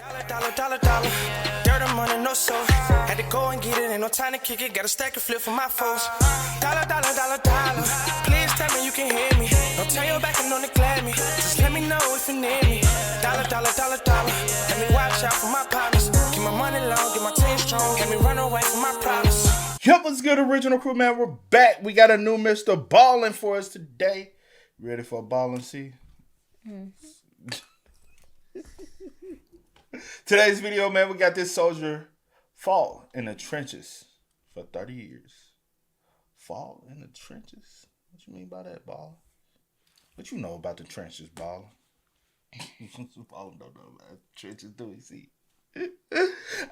Dollar. Dirt and money, no soul. Had to go and get it, ain't no time to kick it. Got a stack and flip for my foes. Dollar. Please tell me you can hear me. Don't turn your back and don't neglect me. Just let me know if you need me. Dollar. Let me watch out for my partners. Keep my money long, get my team strong. Let me run away from my problems. Yep, what's good, original crew, man? We're back. We got a new Mr. Ballin' for us today. Ready for a ballin', C? Today's video, man, we got this soldier fall in the trenches for 30 years. Fall in the trenches? What you mean by that, Ball? What you know about the trenches, Ball? Ball don't know about trenches, do we see?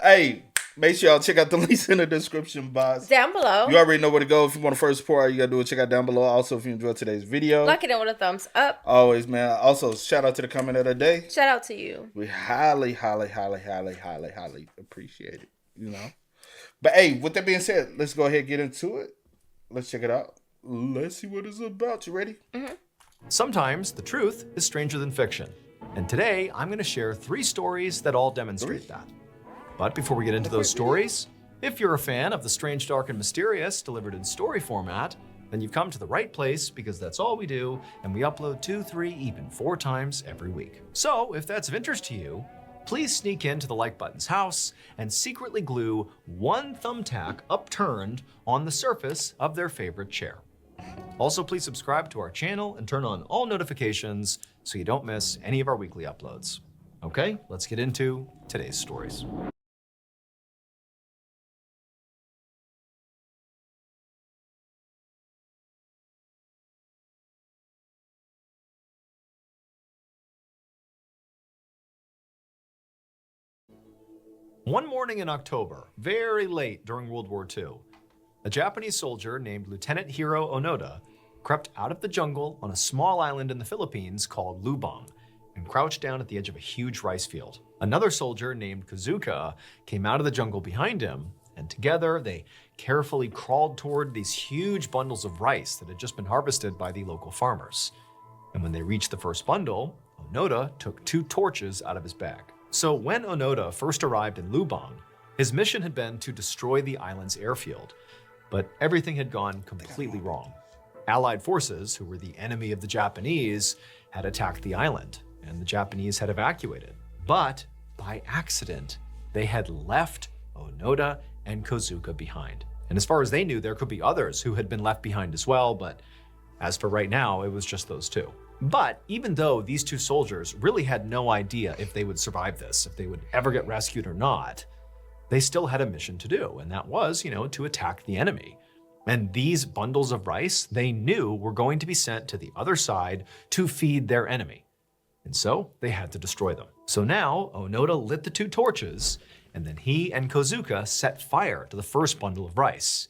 Hey, make sure y'all check out the links in the description box. Down below. You already know where to go. If you want to first support, all you got to do is check out down below. Also, if you enjoyed today's video, like it with a thumbs up. Always, man. Also, shout out to the comment of the day. Shout out to you. We highly appreciate it, you know. But hey, with that being said, let's go ahead and get into it. Let's check it out. Let's see what it's about. You ready? Mm-hmm. Sometimes the truth is stranger than fiction. And today, I'm going to share 3 stories that all demonstrate that. But before we get into those stories, if you're a fan of the strange, dark, and mysterious delivered in story format, then you've come to the right place because that's all we do, and we upload 2, 3, even 4 times every week. So if that's of interest to you, please sneak into the like button's house and secretly glue one thumbtack upturned on the surface of their favorite chair. Also, please subscribe to our channel and turn on all notifications so you don't miss any of our weekly uploads. Okay, let's get into today's stories. One morning in October, very late during World War II, a Japanese soldier named Lieutenant Hiro Onoda crept out of the jungle on a small island in the Philippines called Lubang and crouched down at the edge of a huge rice field. Another soldier named Kazuka came out of the jungle behind him, and together they carefully crawled toward these huge bundles of rice that had just been harvested by the local farmers. And when they reached the first bundle, Onoda took 2 torches out of his bag. So when Onoda first arrived in Lubang, his mission had been to destroy the island's airfield, but everything had gone completely wrong. Allied forces, who were the enemy of the Japanese, had attacked the island, and the Japanese had evacuated. But by accident, they had left Onoda and Kozuka behind. And as far as they knew, there could be others who had been left behind as well, but as for right now, it was just those 2. But even though these 2 soldiers really had no idea if they would survive this, if they would ever get rescued or not, they still had a mission to do, and that was, to attack the enemy. And these bundles of rice, they knew were going to be sent to the other side to feed their enemy. And so they had to destroy them. So now Onoda lit the 2 torches, and then he and Kozuka set fire to the first bundle of rice.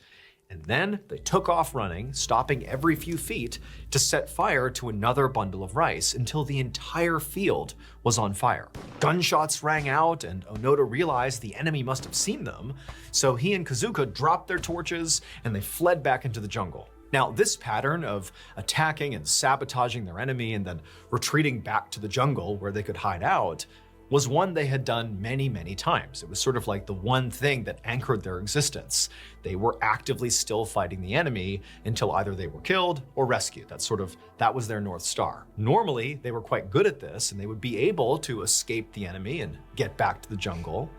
And then they took off running, stopping every few feet to set fire to another bundle of rice until the entire field was on fire. Gunshots rang out, and Onoda realized the enemy must have seen them, so he and Kazuka dropped their torches and they fled back into the jungle. Now, this pattern of attacking and sabotaging their enemy and then retreating back to the jungle where they could hide out was one they had done many, many times. It was sort of like the one thing that anchored their existence. They were actively still fighting the enemy until either they were killed or rescued. That was their North Star. Normally, they were quite good at this and they would be able to escape the enemy and get back to the jungle.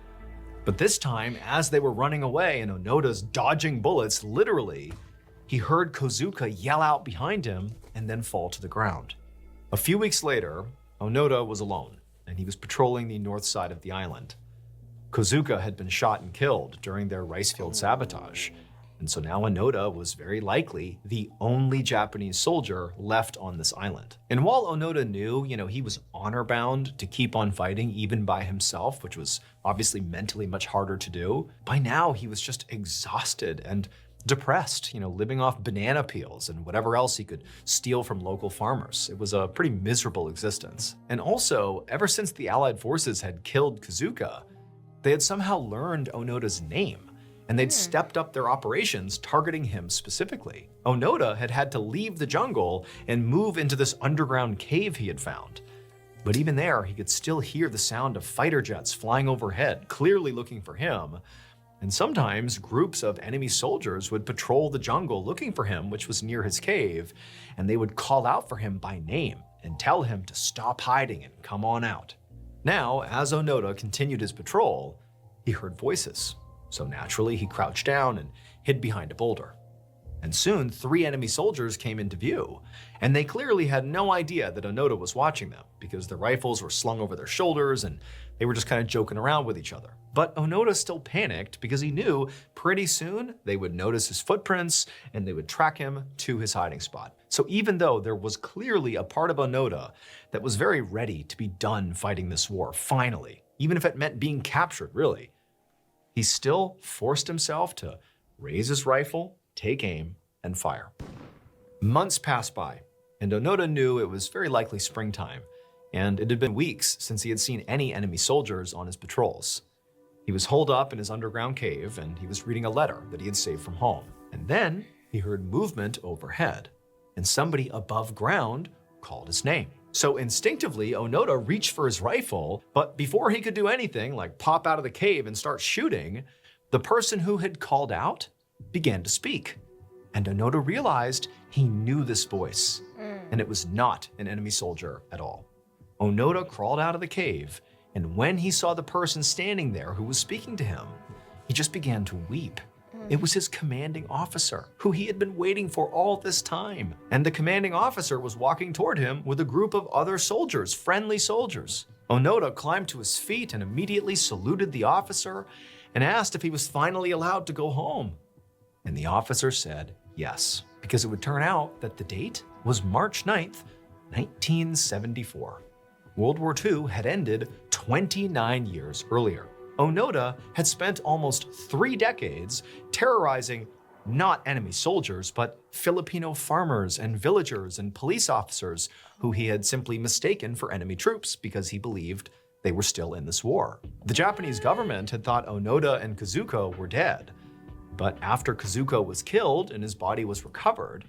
But this time, as they were running away and Onoda's dodging bullets, literally, he heard Kozuka yell out behind him and then fall to the ground. A few weeks later, Onoda was alone, and he was patrolling the north side of the island. Kozuka had been shot and killed during their rice field sabotage, and so now Onoda was very likely the only Japanese soldier left on this island. And while Onoda knew, he was honor-bound to keep on fighting even by himself, which was obviously mentally much harder to do, by now he was just exhausted and depressed, living off banana peels and whatever else he could steal from local farmers. It was a pretty miserable existence. And also, ever since the Allied forces had killed Kazuka, they had somehow learned Onoda's name, and they'd stepped up their operations targeting him specifically. Onoda had had to leave the jungle and move into this underground cave he had found. But even there, he could still hear the sound of fighter jets flying overhead, clearly looking for him. And sometimes groups of enemy soldiers would patrol the jungle looking for him, which was near his cave, and they would call out for him by name and tell him to stop hiding and come on out. Now, as Onoda continued his patrol, he heard voices. So naturally, he crouched down and hid behind a boulder. And soon, 3 enemy soldiers came into view, and they clearly had no idea that Onoda was watching them because their rifles were slung over their shoulders and they were just kind of joking around with each other. But Onoda still panicked because he knew pretty soon they would notice his footprints and they would track him to his hiding spot. So even though there was clearly a part of Onoda that was very ready to be done fighting this war, finally, even if it meant being captured, really, he still forced himself to raise his rifle, take aim, and fire. Months passed by, and Onoda knew it was very likely springtime, and it had been weeks since he had seen any enemy soldiers on his patrols. He was holed up in his underground cave, and he was reading a letter that he had saved from home. And then he heard movement overhead, and somebody above ground called his name. So instinctively, Onoda reached for his rifle, but before he could do anything like pop out of the cave and start shooting, the person who had called out began to speak. And Onoda realized he knew this voice, and it was not an enemy soldier at all. Onoda crawled out of the cave, and when he saw the person standing there who was speaking to him, he just began to weep. It was his commanding officer, who he had been waiting for all this time. And the commanding officer was walking toward him with a group of other soldiers, friendly soldiers. Onoda climbed to his feet and immediately saluted the officer and asked if he was finally allowed to go home. And the officer said yes, because it would turn out that the date was March 9th, 1974. World War II had ended 29 years earlier. Onoda had spent almost 3 decades terrorizing not enemy soldiers, but Filipino farmers and villagers and police officers who he had simply mistaken for enemy troops because he believed they were still in this war. The Japanese government had thought Onoda and Kazuko were dead, but after Kazuko was killed and his body was recovered,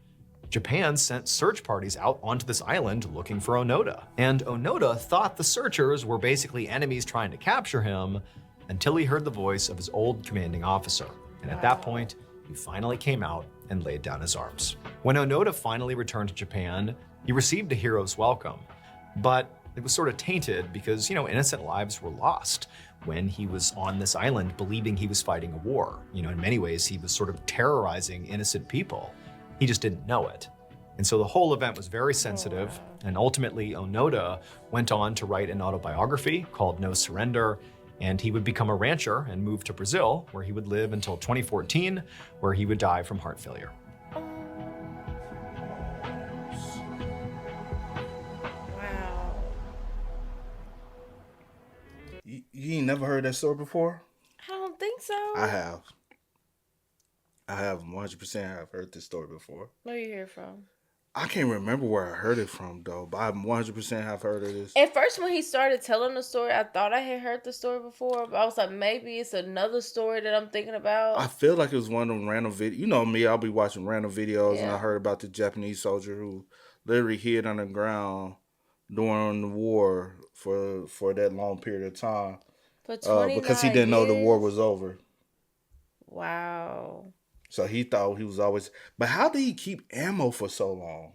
Japan sent search parties out onto this island looking for Onoda. And Onoda thought the searchers were basically enemies trying to capture him until he heard the voice of his old commanding officer. And at that point, he finally came out and laid down his arms. When Onoda finally returned to Japan, he received a hero's welcome, but it was sort of tainted because, innocent lives were lost when he was on this island believing he was fighting a war. In many ways, he was sort of terrorizing innocent people. He just didn't know it. And so the whole event was very sensitive, and ultimately Onoda went on to write an autobiography called No Surrender, and he would become a rancher and move to Brazil, where he would live until 2014, where he would die from heart failure. Wow. You ain't never heard that story before? I don't think so. I have 100% have heard this story before. Where you hear from? I can't remember where I heard it from, though, but I 100% have heard of this. At first, when he started telling the story, I thought I had heard the story before, but I was like, maybe it's another story that I'm thinking about. I feel like it was one of them random videos. You know me, I'll be watching random videos, and I heard about the Japanese soldier who literally hid underground during the war for that long period of time. For 29 because he didn't know the war was over. Wow. So he thought he was always... But how did he keep ammo for so long?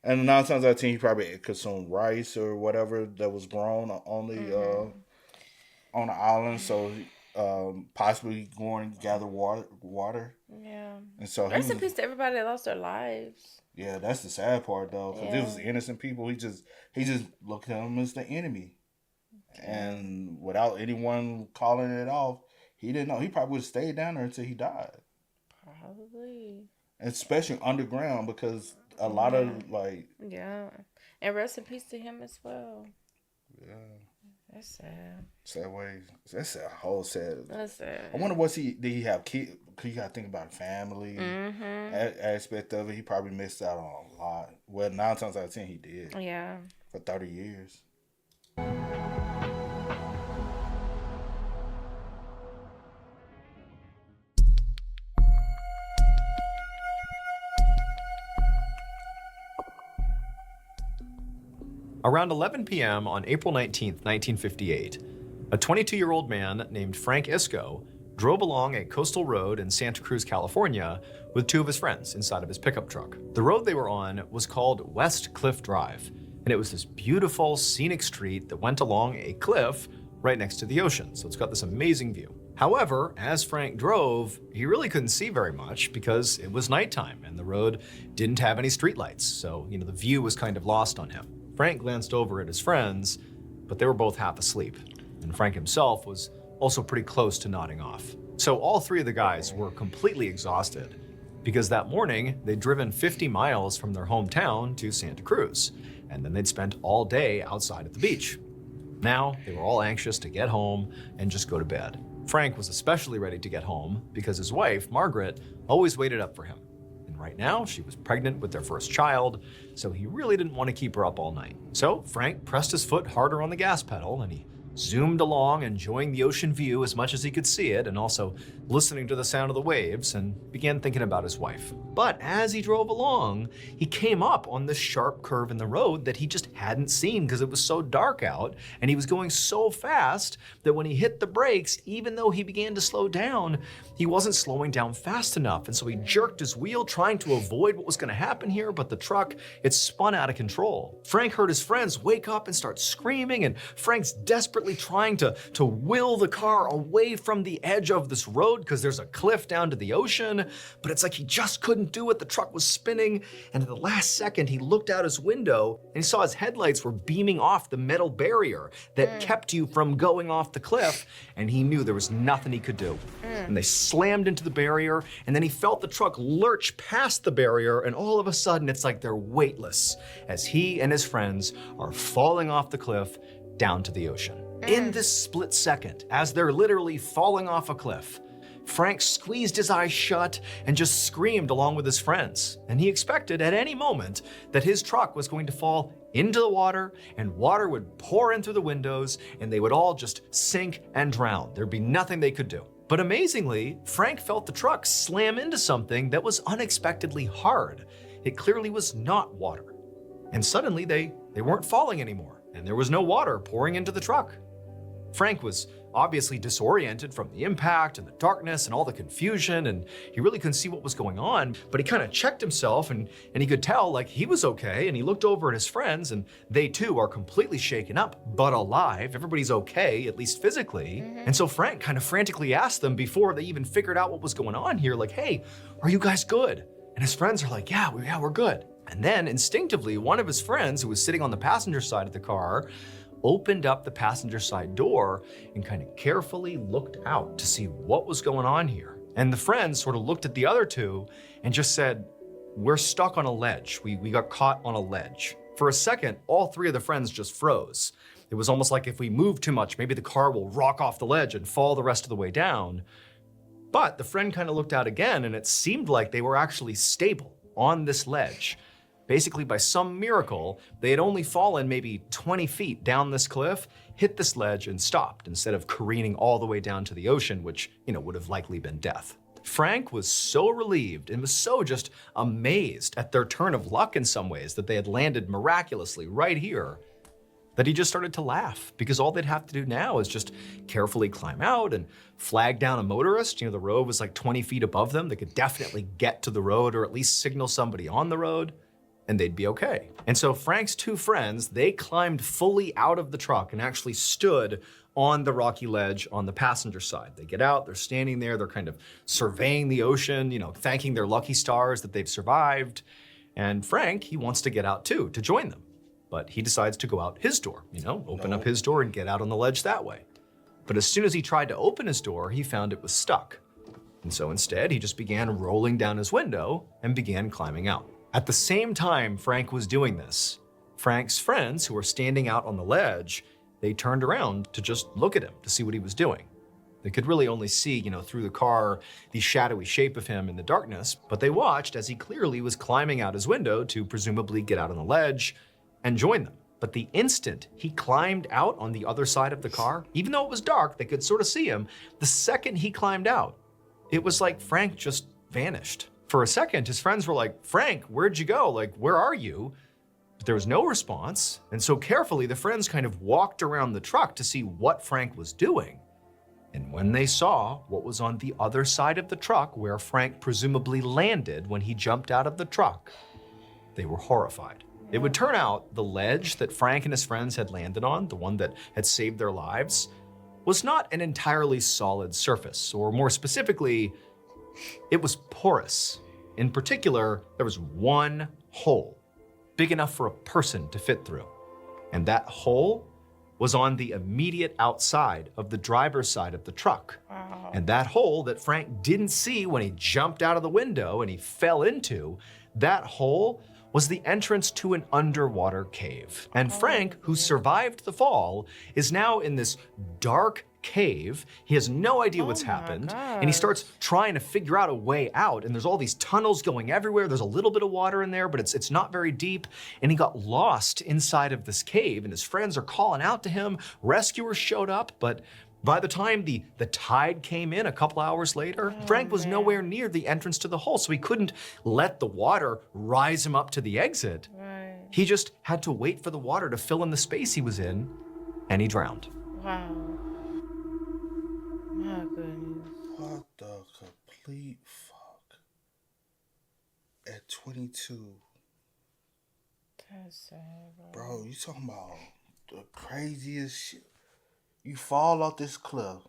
And 9 times out of 10, he probably consumed rice or whatever that was grown on the island. So possibly going to gather water. Yeah. And so rest in peace to everybody that lost their lives. Yeah, that's the sad part, though. Because it was innocent people. He just looked at them as the enemy. And without anyone calling it off, he didn't know. He probably would have stayed down there until he died. Probably. Especially underground, because a lot of, Yeah. And rest in peace to him as well. Yeah. That's sad. Sad way. That's a whole sad. That's sad. I wonder did he have kids? Because you got to think about family aspect of it. He probably missed out on a lot. Well, 9 times out of 10, he did. Yeah. For 30 years. Around 11 p.m. on April 19th, 1958, a 22-year-old man named Frank Isco drove along a coastal road in Santa Cruz, California, with two of his friends inside of his pickup truck. The road they were on was called West Cliff Drive, and it was this beautiful, scenic street that went along a cliff right next to the ocean, so it's got this amazing view. However, as Frank drove, he really couldn't see very much because it was nighttime and the road didn't have any streetlights, so the view was kind of lost on him. Frank glanced over at his friends, but they were both half asleep, and Frank himself was also pretty close to nodding off. So all three of the guys were completely exhausted because that morning they'd driven 50 miles from their hometown to Santa Cruz, and then they'd spent all day outside at the beach. Now they were all anxious to get home and just go to bed. Frank was especially ready to get home because his wife, Margaret, always waited up for him. And right now she was pregnant with their first child, so he really didn't want to keep her up all night. So Frank pressed his foot harder on the gas pedal and he zoomed along, enjoying the ocean view as much as he could see it and also listening to the sound of the waves, and began thinking about his wife. But as he drove along, he came up on this sharp curve in the road that he just hadn't seen because it was so dark out, and he was going so fast that when he hit the brakes, even though he began to slow down, he wasn't slowing down fast enough, and so he jerked his wheel trying to avoid what was going to happen here, but the truck, it spun out of control. Frank heard his friends wake up and start screaming, and Frank's desperately trying to will the car away from the edge of this road because there's a cliff down to the ocean, but it's like he just couldn't do it. The truck was spinning, and at the last second, he looked out his window and he saw his headlights were beaming off the metal barrier that kept you from going off the cliff, and he knew there was nothing he could do. And they slammed into the barrier, and then he felt the truck lurch past the barrier, and all of a sudden, it's like they're weightless as he and his friends are falling off the cliff down to the ocean. In this split second, as they're literally falling off a cliff, Frank squeezed his eyes shut and just screamed along with his friends. And he expected at any moment that his truck was going to fall into the water, and water would pour in through the windows, and they would all just sink and drown. There'd be nothing they could do. But amazingly, Frank felt the truck slam into something that was unexpectedly hard. It clearly was not water. And suddenly they weren't falling anymore, and there was no water pouring into the truck. Frank was obviously disoriented from the impact and the darkness and all the confusion, and he really couldn't see what was going on, but he kind of checked himself and he could tell like he was okay, and he looked over at his friends and they too are completely shaken up, but alive. Everybody's okay, at least physically. And so Frank kind of frantically asked them before they even figured out what was going on here, like, hey, are you guys good? And his friends are like, yeah, we're good. And then instinctively, one of his friends who was sitting on the passenger side of the car opened up the passenger side door and kind of carefully looked out to see what was going on here. And the friends sort of looked at the other two and just said, we're stuck on a ledge. We got caught on a ledge. For a second, all three of the friends just froze. It was almost like if we move too much, maybe the car will rock off the ledge and fall the rest of the way down. But the friend kind of looked out again, and it seemed like they were actually stable on this ledge. Basically, by some miracle, they had only fallen maybe 20 feet down this cliff, hit this ledge, and stopped instead of careening all the way down to the ocean, which, would have likely been death. Frank was so relieved and was so just amazed at their turn of luck in some ways that they had landed miraculously right here that he just started to laugh, because all they'd have to do now is just carefully climb out and flag down a motorist. The road was like 20 feet above them. They could definitely get to the road or at least signal somebody on the road, and they'd be okay. And so Frank's two friends, they climbed fully out of the truck and actually stood on the rocky ledge on the passenger side. They get out, they're standing there, they're kind of surveying the ocean, thanking their lucky stars that they've survived. And Frank, he wants to get out too, to join them. But he decides to go out his door, open up his door and get out on the ledge that way. But as soon as he tried to open his door, he found it was stuck. And so instead, he just began rolling down his window and began climbing out. At the same time Frank was doing this, Frank's friends who were standing out on the ledge, they turned around to just look at him to see what he was doing. They could really only see, through the car, the shadowy shape of him in the darkness, but they watched as he clearly was climbing out his window to presumably get out on the ledge and join them. But the instant he climbed out on the other side of the car, even though it was dark, they could sort of see him, the second he climbed out, it was like Frank just vanished. For a second, his friends were like, Frank, where'd you go? Like, where are you? But there was no response, and so carefully the friends kind of walked around the truck to see what Frank was doing. And when they saw what was on the other side of the truck where Frank presumably landed when he jumped out of the truck, they were horrified. It would turn out the ledge that Frank and his friends had landed on, the one that had saved their lives, was not an entirely solid surface, or more specifically, it was porous. In particular, there was one hole, big enough for a person to fit through. And that hole was on the immediate outside of the driver's side of the truck. Wow. And that hole that Frank didn't see when he jumped out of the window and he fell into, that hole was the entrance to an underwater cave. And Frank, who survived the fall, is now in this dark cave. He has no idea what's happened. And he starts trying to figure out a way out. And there's all these tunnels going everywhere. There's a little bit of water in there, but it's not very deep. And he got lost inside of this cave, and his friends are calling out to him. Rescuers showed up, but by the time the tide came in a couple hours later, Frank was nowhere near the entrance to the hole, so he couldn't let the water rise him up to the exit. Right. He just had to wait for the water to fill in the space he was in, and he drowned. Wow. My goodness. What the complete fuck? At 22. That's sad, bro. Bro, you talking about the craziest shit. You fall off this cliff.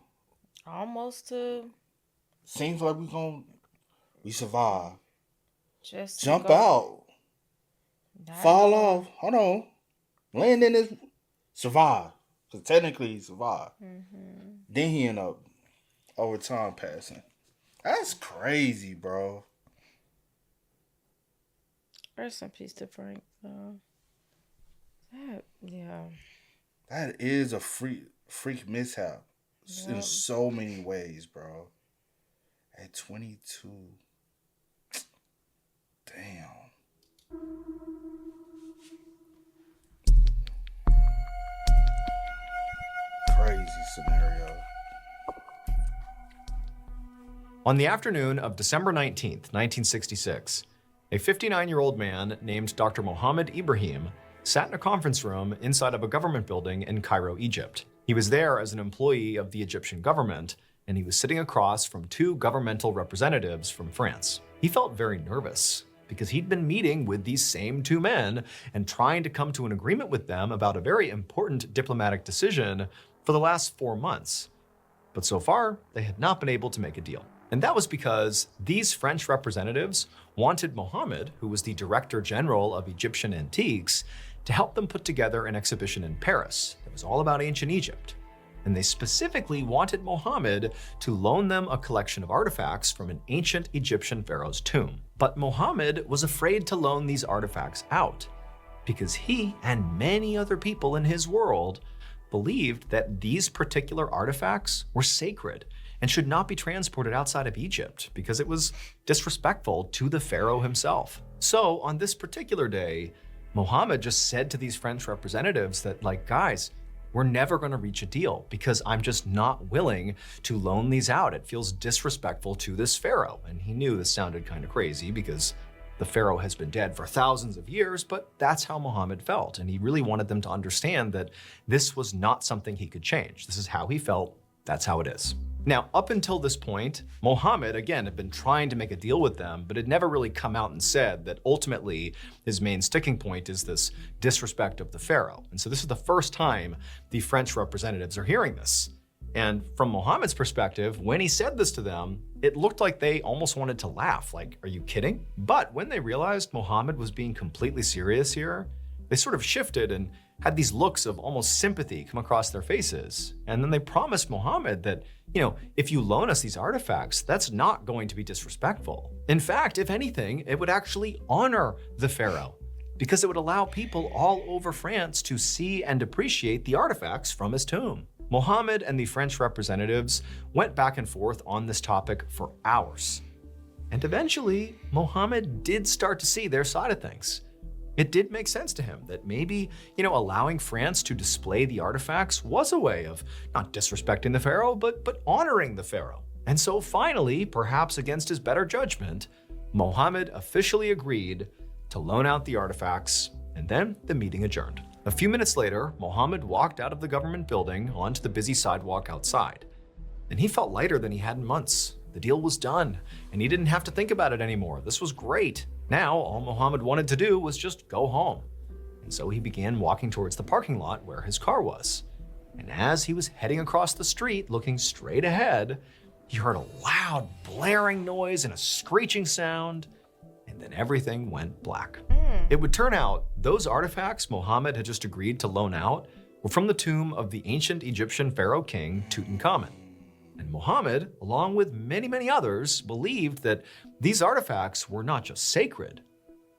Almost to Seems like we survive. just to Jump go. out. Not Fall off. Hold on. Land in this. Survive. Because technically he survived. Then he ended up over time passing. That's crazy, bro. Rest in peace to Frank, though. Yeah. That is a freak mishap. In so many ways, bro. At 22. Damn. Crazy scenario. On the afternoon of December 19th, 1966, a 59-year-old man named Dr. Mohammed Ibrahim sat in a conference room inside of a government building in Cairo, Egypt. He was there as an employee of the Egyptian government, and he was sitting across from two governmental representatives from France. He felt very nervous because he'd been meeting with these same two men and trying to come to an agreement with them about a very important diplomatic decision for the last 4 months. But so far, they had not been able to make a deal. And that was because these French representatives wanted Mohammed, who was the Director General of Egyptian Antiques, to help them put together an exhibition in Paris that was all about ancient Egypt. And they specifically wanted Mohammed to loan them a collection of artifacts from an ancient Egyptian pharaoh's tomb. But Mohammed was afraid to loan these artifacts out because he and many other people in his world believed that these particular artifacts were sacred and should not be transported outside of Egypt because it was disrespectful to the pharaoh himself. So on this particular day, Mohammed just said to these French representatives that, like, guys, we're never going to reach a deal because I'm just not willing to loan these out. It feels disrespectful to this pharaoh. And he knew this sounded kind of crazy because the pharaoh has been dead for thousands of years, but that's how Mohammed felt. And he really wanted them to understand that this was not something he could change. This is how he felt. That's how it is. Now, up until this point, Mohammed, again, had been trying to make a deal with them, but had never really come out and said that ultimately his main sticking point is this disrespect of the pharaoh. And so this is the first time the French representatives are hearing this. And from Mohammed's perspective, when he said this to them, it looked like they almost wanted to laugh, like, are you kidding? But when they realized Mohammed was being completely serious here, they sort of shifted and had these looks of almost sympathy come across their faces. And then they promised Mohammed that, if you loan us these artifacts, that's not going to be disrespectful. In fact, if anything, it would actually honor the pharaoh because it would allow people all over France to see and appreciate the artifacts from his tomb. Mohammed and the French representatives went back and forth on this topic for hours. And eventually, Mohammed did start to see their side of things. It did make sense to him that maybe, allowing France to display the artifacts was a way of not disrespecting the pharaoh, but honoring the pharaoh. And so finally, perhaps against his better judgment, Mohammed officially agreed to loan out the artifacts And then the meeting adjourned. A few minutes later, Mohammed walked out of the government building onto the busy sidewalk outside. And he felt lighter than he had in months. The deal was done, and he didn't have to think about it anymore. This was great. Now, all Mohammed wanted to do was just go home. And so he began walking towards the parking lot where his car was. And as he was heading across the street, looking straight ahead, he heard a loud, blaring noise and a screeching sound, and then everything went black. It would turn out those artifacts Mohammed had just agreed to loan out were from the tomb of the ancient Egyptian pharaoh king Tutankhamun. And Mohammed, along with many, many others, believed that these artifacts were not just sacred,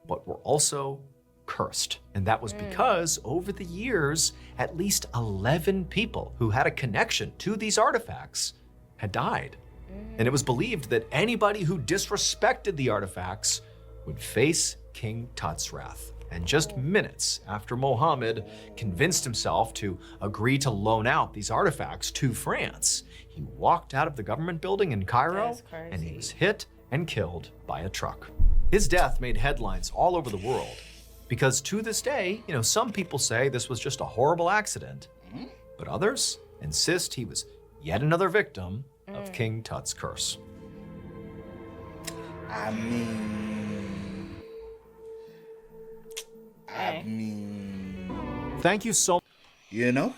but were also cursed. And that was because over the years, at least 11 people who had a connection to these artifacts had died. And it was believed that anybody who disrespected the artifacts would face King Tut's wrath. And just minutes after Mohammed convinced himself to agree to loan out these artifacts to France, he walked out of the government building in Cairo and he was hit and killed by a truck. His death made headlines all over the world because to this day, some people say this was just a horrible accident, but others insist he was yet another victim of King Tut's curse. I mean, Thank you so much.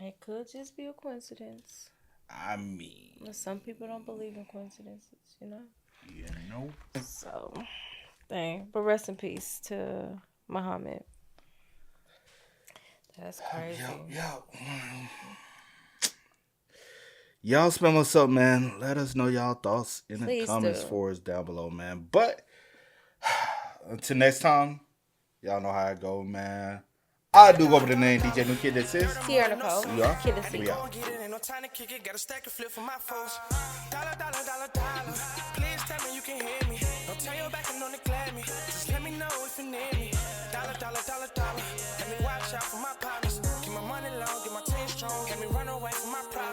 It could just be a coincidence. But some people don't believe in coincidences, So, dang. But rest in peace to Muhammad. That's crazy. Y'all spell us up, man. Let us know y'all thoughts in Please the comments do. for us down below, man. But until next time, y'all know how it go, man. I do go by the name DJ New Kid That Is. Here, Nicole. We are. Kid and C. We out. Get it, ain't no time to kick it. Got a stack of flip for my foes. Dollar, dollar, dollar, dollar. Please tell me you can hear me. Don't turn your back and don't neglect me. Just let me know if you need me. Dollar, dollar, dollar, dollar. Let me watch out for my partners. Keep my money long, get my team strong. Let me run away from my problems.